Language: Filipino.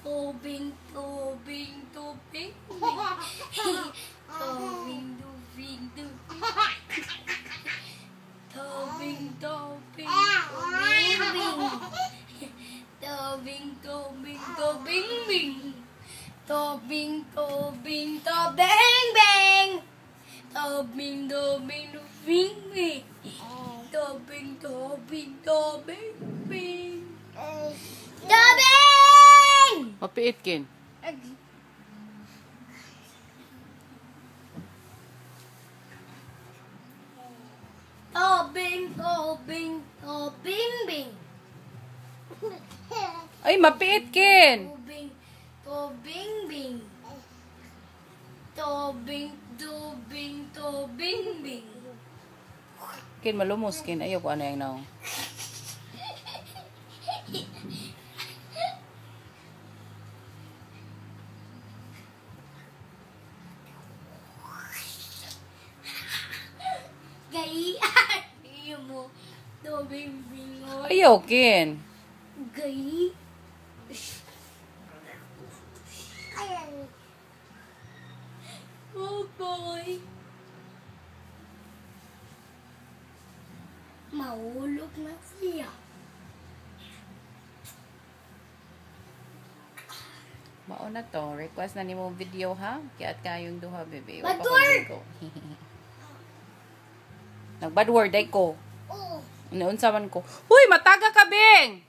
Tubing, tubing, tubing. Tubing, tubing, tubing. Tubing, tubing, tubing. Tubing, tubing, tubing, bing. Tubing, tubing, tubing, bing. Tubing, tubing, tubing, bing. Tubing, tubing, tubing, bing. Tubing! Mapiit kin. Tubing, tubing, tubing, bing. Ay, mapiit kin. Tubing, tubing, bing. Tubing, tubing, tubing, bing. Kin malumos kin. Ayaw ko ano yung now. Gay. Iyo mo. Tubing, bing. Ayaw kin. Gay. Oh boy. Mahulog na siya. Mao na to. Request na ni mo video ha. Kaya at kayong duha bebe. Bad word! Nag bad word ay ko. Oh. Naunsa man ko. Huy, mataga ka beng.